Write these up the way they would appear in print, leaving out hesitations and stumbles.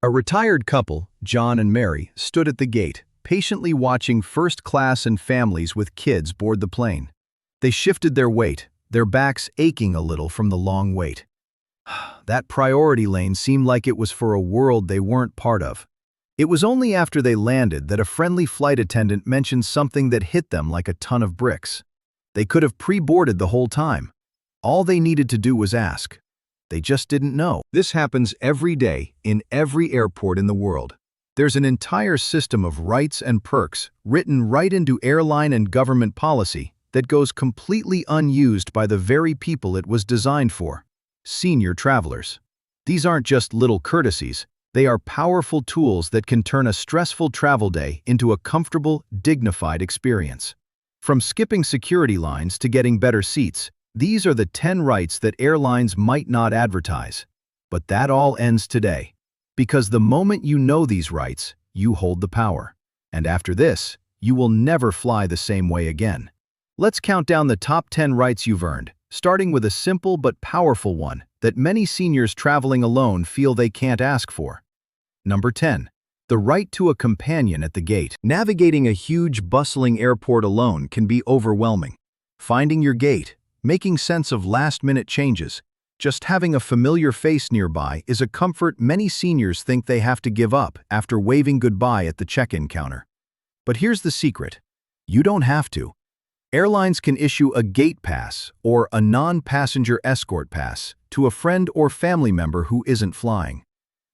A retired couple, John and Mary, stood at the gate, patiently watching first class and families with kids board the plane. They shifted their weight, their backs aching a little from the long wait. That priority lane seemed like it was for a world they weren't part of. It was only after they landed that a friendly flight attendant mentioned something that hit them like a ton of bricks. They could have pre-boarded the whole time. All they needed to do was ask. They just didn't know. This happens every day in every airport in the world. There's an entire system of rights and perks written right into airline and government policy that goes completely unused by the very people it was designed for: senior travelers. These aren't just little courtesies. They are powerful tools that can turn a stressful travel day into a comfortable, dignified experience. From skipping security lines to getting better seats, these are the 10 rights that airlines might not advertise. But that all ends today. Because the moment you know these rights, you hold the power. And after this, you will never fly the same way again. Let's count down the top 10 rights you've earned, starting with a simple but powerful one that many seniors traveling alone feel they can't ask for. Number 10. The right to a companion at the gate. Navigating a huge, bustling airport alone can be overwhelming. Finding your gate, making sense of last-minute changes, just having a familiar face nearby is a comfort many seniors think they have to give up after waving goodbye at the check-in counter. But here's the secret. You don't have to. Airlines can issue a gate pass or a non-passenger escort pass to a friend or family member who isn't flying.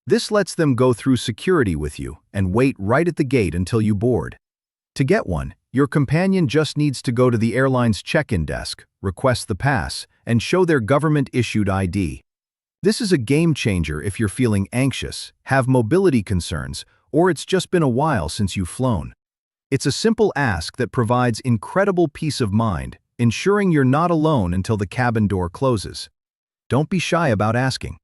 This lets them go through security with you and wait right at the gate until you board. To get one, your companion just needs to go to the airline's check-in desk, request the pass, and show their government-issued ID. This is a game changer if you're feeling anxious, have mobility concerns, or it's just been a while since you've flown. It's a simple ask that provides incredible peace of mind, ensuring you're not alone until the cabin door closes. Don't be shy about asking.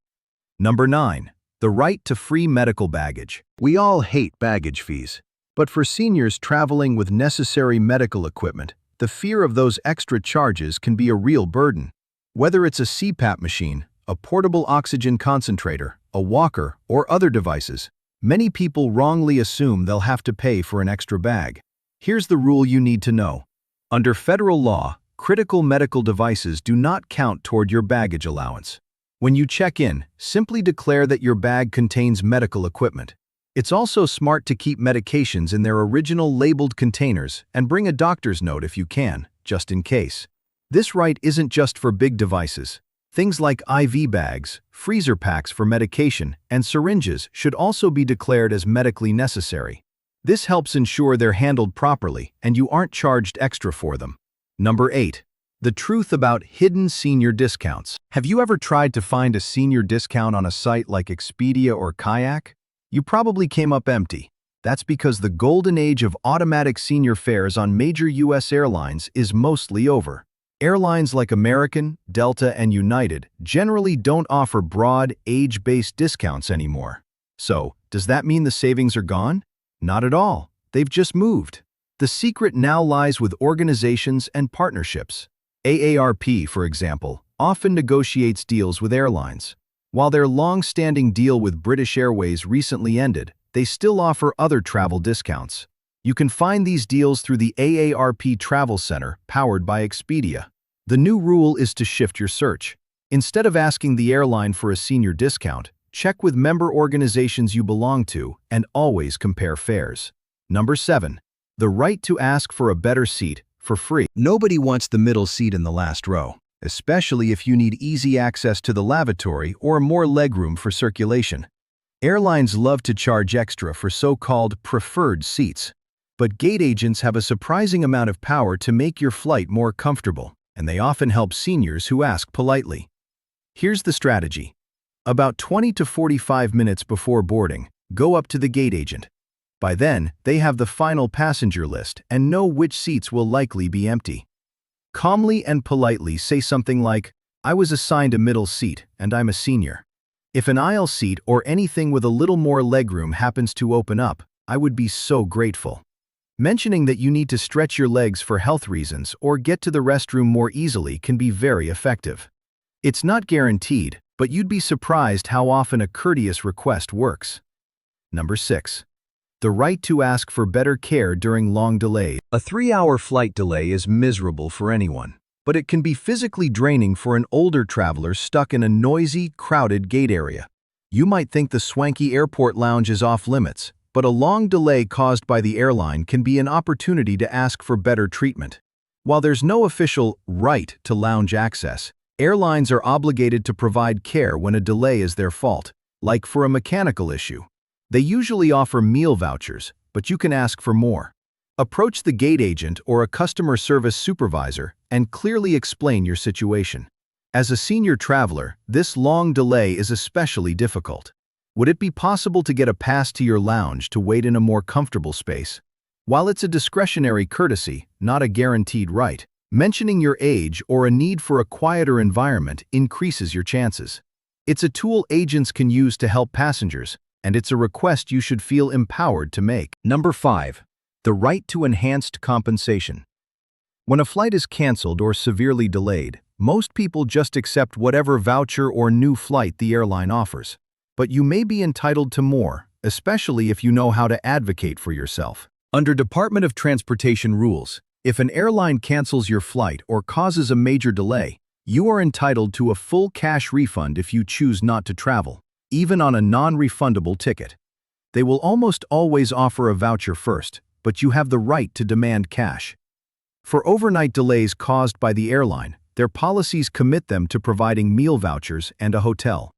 Number 9. The right to free medical baggage. We all hate baggage fees. But for seniors traveling with necessary medical equipment, the fear of those extra charges can be a real burden. Whether it's a CPAP machine, a portable oxygen concentrator, a walker, or other devices, many people wrongly assume they'll have to pay for an extra bag. Here's the rule you need to know. Under federal law, critical medical devices do not count toward your baggage allowance. When you check in, simply declare that your bag contains medical equipment. It's also smart to keep medications in their original labeled containers and bring a doctor's note if you can, just in case. This right isn't just for big devices. Things like IV bags, freezer packs for medication, and syringes should also be declared as medically necessary. This helps ensure they're handled properly and you aren't charged extra for them. Number 8. The truth about hidden senior discounts. Have you ever tried to find a senior discount on a site like Expedia or Kayak? You probably came up empty. That's because the golden age of automatic senior fares on major U.S. airlines is mostly over. Airlines like American, Delta, and United generally don't offer broad, age-based discounts anymore. So, does that mean the savings are gone? Not at all. They've just moved. The secret now lies with organizations and partnerships. AARP, for example, often negotiates deals with airlines. While their long-standing deal with British Airways recently ended, they still offer other travel discounts. You can find these deals through the AARP Travel Center, powered by Expedia. The new rule is to shift your search. Instead of asking the airline for a senior discount, check with member organizations you belong to and always compare fares. Number 7. The right to ask for a better seat for free. Nobody wants the middle seat in the last row, especially if you need easy access to the lavatory or more legroom for circulation. Airlines love to charge extra for so-called preferred seats. But gate agents have a surprising amount of power to make your flight more comfortable, and they often help seniors who ask politely. Here's the strategy. About 20 to 45 minutes before boarding, go up to the gate agent. By then, they have the final passenger list and know which seats will likely be empty. Calmly and politely say something like, "I was assigned a middle seat, and I'm a senior. If an aisle seat or anything with a little more legroom happens to open up, I would be so grateful." Mentioning that you need to stretch your legs for health reasons or get to the restroom more easily can be very effective. It's not guaranteed, but you'd be surprised how often a courteous request works. Number 6. The right to ask for better care during long delays. A 3-hour flight delay is miserable for anyone, but it can be physically draining for an older traveler stuck in a noisy, crowded gate area. You might think the swanky airport lounge is off limits, but a long delay caused by the airline can be an opportunity to ask for better treatment. While there's no official right to lounge access, airlines are obligated to provide care when a delay is their fault, like for a mechanical issue. They usually offer meal vouchers, but you can ask for more. Approach the gate agent or a customer service supervisor and clearly explain your situation. As a senior traveler, this long delay is especially difficult. Would it be possible to get a pass to your lounge to wait in a more comfortable space? While it's a discretionary courtesy, not a guaranteed right, mentioning your age or a need for a quieter environment increases your chances. It's a tool agents can use to help passengers, and it's a request you should feel empowered to make. Number 5. The right to enhanced compensation. When a flight is canceled or severely delayed, most people just accept whatever voucher or new flight the airline offers. But you may be entitled to more, especially if you know how to advocate for yourself. Under Department of Transportation rules, if an airline cancels your flight or causes a major delay, you are entitled to a full cash refund if you choose not to travel, even on a non-refundable ticket. They will almost always offer a voucher first, but you have the right to demand cash. For overnight delays caused by the airline, their policies commit them to providing meal vouchers and a hotel.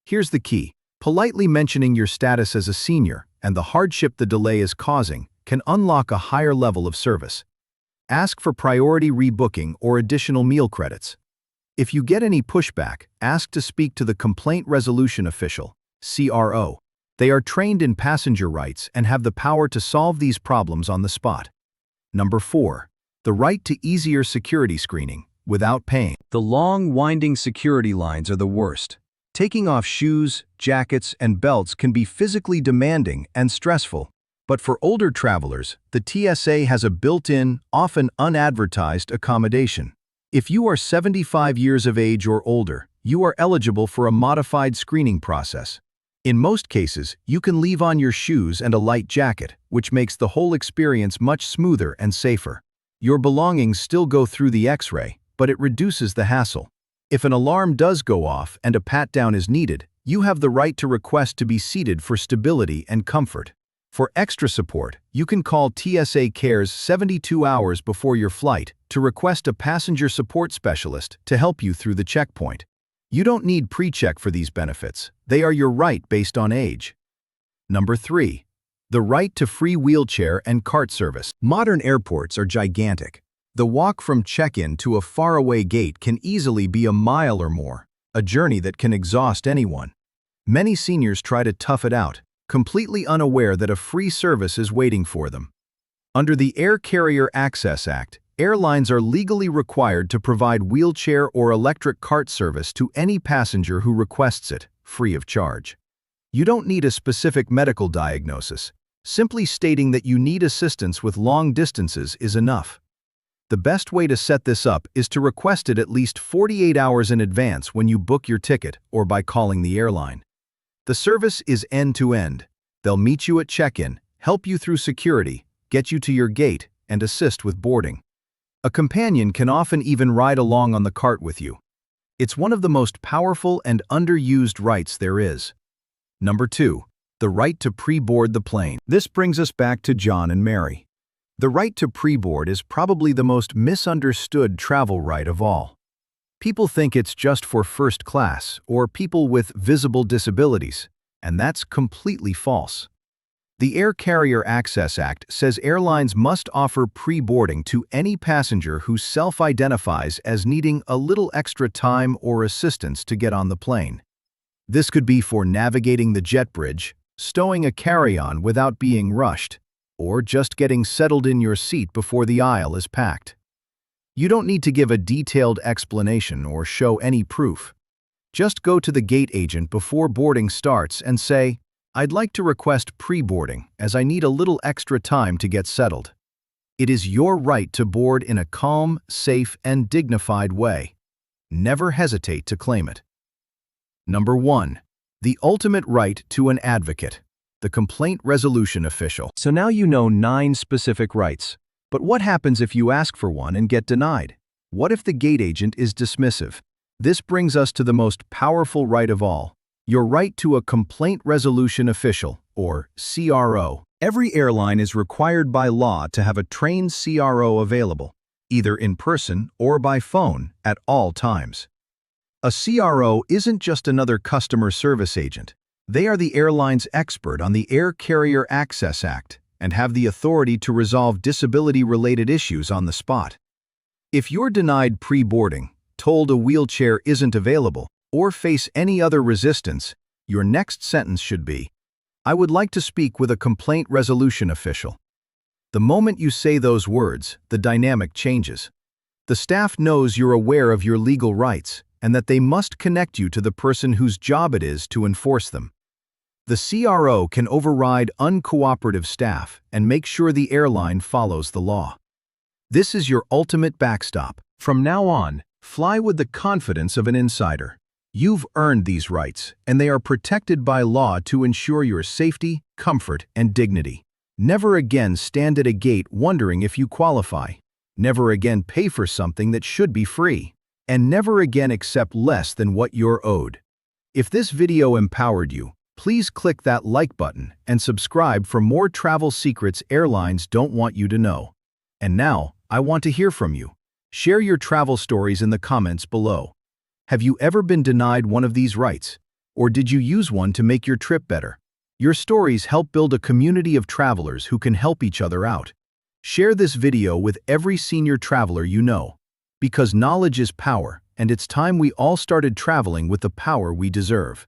Here's the key. Politely mentioning your status as a senior and the hardship the delay is causing can unlock a higher level of service. Ask for priority rebooking or additional meal credits. If you get any pushback, ask to speak to the Complaint Resolution Official, CRO. They are trained in passenger rights and have the power to solve these problems on the spot. Number 4. The right to easier security screening without paying. The long, winding security lines are the worst. Taking off shoes, jackets, and belts can be physically demanding and stressful. But for older travelers, the TSA has a built-in, often unadvertised accommodation. If you are 75 years of age or older, you are eligible for a modified screening process. In most cases, you can leave on your shoes and a light jacket, which makes the whole experience much smoother and safer. Your belongings still go through the X-ray, but it reduces the hassle. If an alarm does go off and a pat-down is needed, you have the right to request to be seated for stability and comfort. For extra support, you can call TSA Cares 72 hours before your flight to request a passenger support specialist to help you through the checkpoint. You don't need pre-check for these benefits. They are your right based on age. Number 3. The right to free wheelchair and cart service. Modern airports are gigantic. The walk from check-in to a faraway gate can easily be a mile or more, a journey that can exhaust anyone. Many seniors try to tough it out, completely unaware that a free service is waiting for them. Under the Air Carrier Access Act, airlines are legally required to provide wheelchair or electric cart service to any passenger who requests it, free of charge. You don't need a specific medical diagnosis. Simply stating that you need assistance with long distances is enough. The best way to set this up is to request it at least 48 hours in advance when you book your ticket or by calling the airline. The service is end-to-end. They'll meet you at check-in, help you through security, get you to your gate, and assist with boarding. A companion can often even ride along on the cart with you. It's one of the most powerful and underused rights there is. Number 2. The right to pre-board the plane. This brings us back to John and Mary. The right to pre-board is probably the most misunderstood travel right of all. People think it's just for first class or people with visible disabilities, and that's completely false. The Air Carrier Access Act says airlines must offer pre-boarding to any passenger who self-identifies as needing a little extra time or assistance to get on the plane. This could be for navigating the jet bridge, stowing a carry-on without being rushed, or just getting settled in your seat before the aisle is packed. You don't need to give a detailed explanation or show any proof. Just go to the gate agent before boarding starts and say, "I'd like to request pre-boarding as I need a little extra time to get settled." It is your right to board in a calm, safe, and dignified way. Never hesitate to claim it. Number 1. The ultimate right to an advocate. the complaint resolution official. So now you know 9 specific rights. But what happens if you ask for one and get denied? What if the gate agent is dismissive? This brings us to the most powerful right of all, your right to a complaint resolution official, or CRO. Every airline is required by law to have a trained CRO available, either in person or by phone, at all times. A CRO isn't just another customer service agent. They are the airline's expert on the Air Carrier Access Act and have the authority to resolve disability-related issues on the spot. If you're denied pre-boarding, told a wheelchair isn't available, or face any other resistance, your next sentence should be, "I would like to speak with a complaint resolution official." The moment you say those words, the dynamic changes. The staff knows you're aware of your legal rights and that they must connect you to the person whose job it is to enforce them. The CRO can override uncooperative staff and make sure the airline follows the law. This is your ultimate backstop. From now on, fly with the confidence of an insider. You've earned these rights, and they are protected by law to ensure your safety, comfort, and dignity. Never again stand at a gate wondering if you qualify. Never again pay for something that should be free. And never again accept less than what you're owed. If this video empowered you, please click that like button and subscribe for more travel secrets airlines don't want you to know. And now, I want to hear from you. Share your travel stories in the comments below. Have you ever been denied one of these rights? Or did you use one to make your trip better? Your stories help build a community of travelers who can help each other out. Share this video with every senior traveler you know. Because knowledge is power, and it's time we all started traveling with the power we deserve.